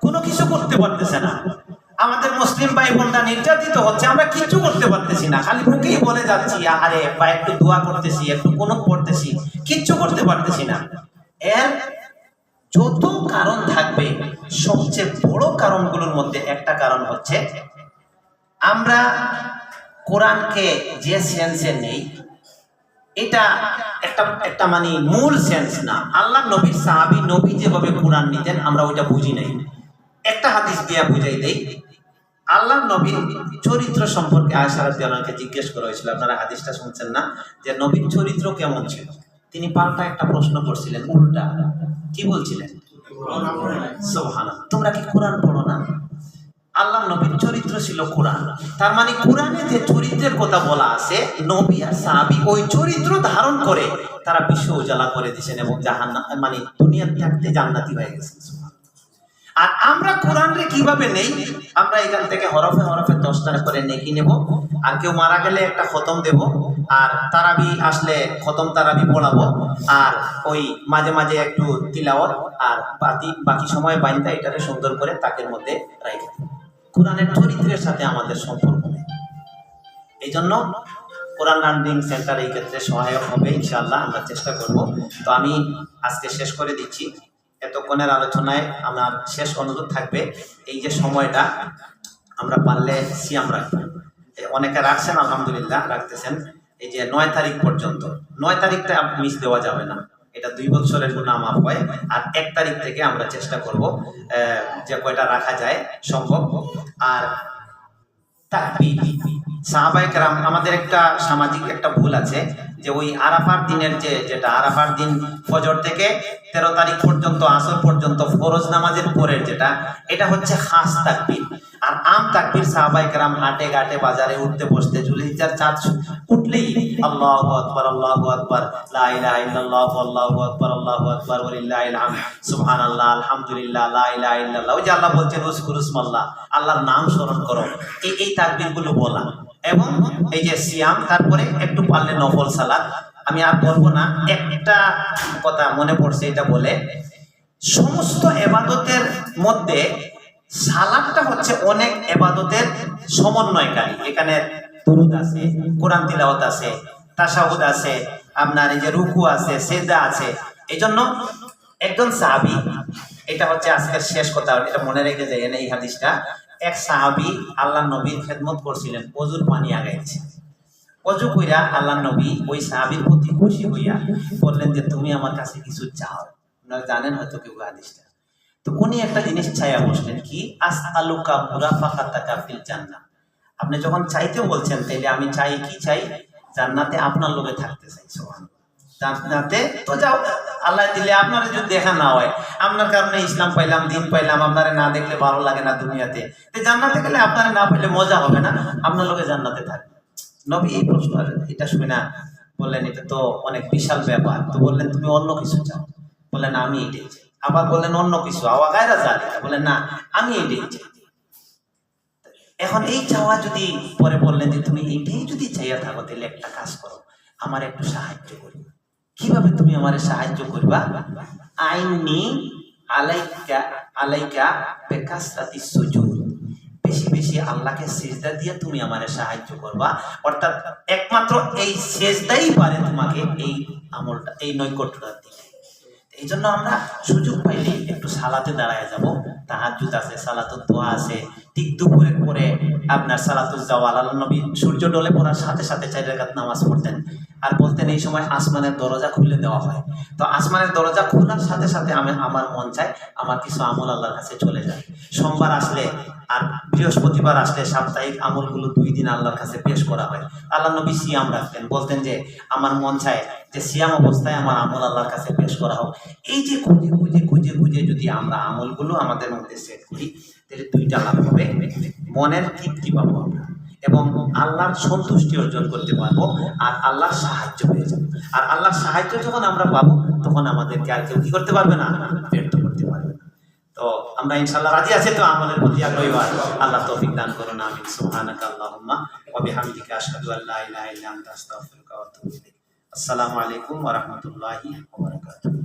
A: কোনো কিছু করতে পারতেছে না, আমাদের মুসলিম ভাই বোনরা নির্যাতিত হচ্ছে, আমরা কিছু করতে পারতেছি না, খালি মুখেই বলে যাচ্ছি আরে বা একটু দোয়া করতেছি, একটু কুনুত পড়তেছি, কিচ্ছু করতে পারতেছি না। এর যত কারণ থাকবে, সবচেয়ে বড় কারণগুলোর মধ্যে একটা কারণ হচ্ছে আমরা কোরআনকে যে সেন্সে নেই, এটা একটা মানে মূল সেন্স না। আল্লাহ নবীর সাহাবী নবী যেভাবে কোরআন নিতেন আমরা ওইটা বুঝি নাই। একটা হাদিস দিয়ে বুঝাই দেই। আল্লাহ নবীর চরিত্র সম্পর্কে আয়েশা রাদিয়াল্লাহু আনহাকে জিজ্ঞেস করা হয়েছিল, আপনারা হাদিসটা শুনছেন না, যে নবীর চরিত্র কেমন ছিল। তিনি পাল্টা একটা প্রশ্ন করছিলেন, উল্টা। কি বলছিলেন? সুবহানাল্লাহ, তোমরা কি কোরআন পড়ো না? আল্লাহ নবীর চরিত্র ছিল কোরআন। তার মানে কোরআনে যে চরিত্রের কথা বলা আছে, নবী আর সাহাবী ওই চরিত্র ধারণ করে তারা বিশ্ব উজালা করে দিয়েছেন এবং জাহান্নাম মানে দুনিয়ার থাকতে জান্নাতি হয়ে গেছেন। আর আমরা কোরআনরে কিভাবে নেই? আমরা এখান থেকে হরফে হরফে 10টা করে নেকি নেব, আর কেউ মারা গেলে একটা খতম দেব, আর তারাবি আসলে খতম তারাবি পড়াবো, আর ওই মাঝে মাঝে একটু তিলাওয়াত, আর বাকি সময় বাইন্দা এটারে সুন্দর করে তাকের মধ্যে রাখি। কোরআনের চরিত্রের সাথে আমাদের সম্পর্ক নেই। এই জন্য কোরআন লার্নিং সেন্টার এই ক্ষেত্রে সহায়ক হবে ইনশাআল্লাহ, আমরা চেষ্টা করব। তো আমি আজকে শেষ করে দিচ্ছি। এতক্ষণের আলোচনায় আমার শেষ অনুরোধ থাকবে, এই যে সময়টা আমরা পারলে সিয়াম রাখবো। অনেকে রাখছেন, আলহামদুলিল্লাহ রাখতেছেন। এই যে 9 তারিখ পর্যন্ত, 9 তারিখটা মিস দেওয়া যাবে না, এটা 2 বছরের গুনাহ মাফ হয়। আর 1 তারিখ থেকে আমরা চেষ্টা করব যে কয়টা রাখা যায় সম্ভব। আর তাকবীর, সাহাবায়ে কেরাম, আমাদের একটা সামাজিক একটা ভুল আছে যে ওই আরাফার দিনের যেটা আরাফার দিন ফজর থেকে 13 তারিখ পর্যন্ত আসর পর্যন্ত ফরজ নামাজের পরের যেটা, এটা হচ্ছে খাস তাকবীর। আর আম তাকবীর সাহাবায়ে কেরাম হাটে ঘাটে বাজারে উঠতে বসতে যুলহিজ্জার চাঁদ উঠলেই আল্লাহু আকবার, আল্লাহু আকবার, লা ইলাহা ইল্লাল্লাহ, আল্লাহু আকবার, আল্লাহু আকবার, ওয়ালিল্লাহিল হামদ, সুবহানাল্লাহ, আলহামদুলিল্লাহ, লা ইলাহা ইল্লাল্লাহ। ওই যে আল্লাহ বলছেন উযকুরুসমাল্লাহ, আল্লাহর নাম স্মরণ করো, এই তাকবীরগুলো বলা। এবং এই যে সিয়াম, তারপরে একটু পারলে নফল সালাত। আমি আর বলবো না, একটা কথা মনে পড়ছে, এটা বলে সমস্ত ইবাদতের মধ্যে সালাতটা হচ্ছে অনেক ইবাদতের সমন্বয়কারী। এখানে দুরূদ আছে, কোরআন তিলাওয়াত আছে, তাশাহুদ আছে, আপনার এই যে রুকু আছে, সিজদা আছে। এইজন্য একজন সাহাবী, এটা হচ্ছে আজকের শেষ কথা, এটা মনে রেখে যায় এই হাদিসটা। এক সাহাবী আল্লাহ নবীর খেদমত করছিলেন, অজুর পানি আগাইছে। অজু কইরা আল্লাহ নবী ওই সাহাবীর প্রতি খুশি হইয়া বললেন যে তুমি আমার কাছে কিছু চাও। আপনারা জানেন হয়তো কেউ হাদিসটা। তো উনি একটা জিনিস চাইয়া বসলেন, কি? আসআলুকা মুরাফাকাতাকা ফিল জান্নাহ। আপনি যখন চাইতেও বলছেন, তাইলে আমি চাই, কি চাই? জান্নাতে আপনার লগে থাকতে চাই। সুবহানাল্লাহ। জান্নাতে তো যাও, আল্লাহ দিলে আপনার যদি দেখা না হয়, আপনার কারণে ইসলাম পাইলাম, দিন পাইলাম, আপনারে না দেখলে ভালো লাগে না দুনিয়াতে, তো জান্নাতে গেলে আপনারে না পাইলে মজা হবে না, আপনার লগে জান্নাতে থাকবে। নবী এই প্রশ্ন এটা শুনে না বললেন, এটা তো অনেক বিশাল ব্যাপার। তো বললেন তুমি অন্য কিছু চাও? বললেন আমি এটাই চাই। আবার বললেন অন্য কিছু, আওয়া গায়রা জালিকা, বললেন না আমি এটাই চাই। এখন এই চাওয়া যদি পরে বললেন যে তুমি এটাই যদি চাইয়া থাকো, তাহলে একটা কাজ করো, আমার একটু সাহায্য করো। কিভাবে তুমি আমার সাহায্য করবা? আইনি আলাইকা আলাইকা বিকাসরাতিস সুজুদ, বেশি বেশি আল্লাহকে সিজদা দিয়ে তুমি আমারে সাহায্য করবা। অর্থাৎ একমাত্র এই সিজদাই পারে তোমাকে এই আমলটা, এই নৈকট্যটা দিতে। এই জন্য আমরা সুযোগ পাইলে একটু সালাতে দাঁড়ায় যাব। তাহাজ্জুদ আছে, সালাতুদ দোয়া আছে, ঠিক দুপুরের পরে আপনার সালাতুজ জাওয়াল, আল্লাহ নবী সূর্য ডলে পড়ার সাথে সাথে 4 রাকাত নামাজ পড়তেন। আর বলতেন এই সময় আসমানের দরজা খুলে দেওয়া হয়। তো আসমানের দরজা খোলার সাথে সাথে আমার মন চায় আমার কিছু আমল আল্লাহর কাছে চলে যায়। সোমবার আসলে আর বৃহস্পতিবার আসলে সাপ্তাহিক আমলগুলো 2 দিন আল্লাহর কাছে পেশ করা হয়। আল্লাহ নবী সিয়াম রাখতেন, বলতেন যে আমার মন চায় যে সিয়াম অবস্থায় আমার আমল আল্লাহর কাছে পেশ করা হোক। এই যে খুঁজে খুঁজে খুঁজে খুঁজে যদি আমরা আমলগুলো আমাদের মধ্যে সেট করি, এর দুইটা লাভ হবে, মনের তৃপ্তি পাবো আমরা এবং আল্লাহর সন্তুষ্টি অর্জন করতে পারবো, আর আল্লাহর সাহায্য পেয়ে যাবো। আর আল্লাহর সাহায্য যখন আমরা পাবো তখন আমাদেরকে আর কেউ কি করতে পারবে না, ব্যর্থ করতে পারবে না। তো আমরা ইনশাআল্লাহ রাজি আছি তো আমলের প্রতি আগ্রহী হওয়ার? আল্লাহ তৌফিক দান করুন, আমিন। সুবহানাকা আল্লাহুম্মা ওয়া বিহামদিকা আশহাদু আল্লা ইলাহা ইল্লা আনতা আস্তাগফিরুকা ওয়া আতুবু ইলাইক। আসসালামু আলাইকুম ওয়া রাহমাতুল্লাহি ওয়া বারাকাতুহু।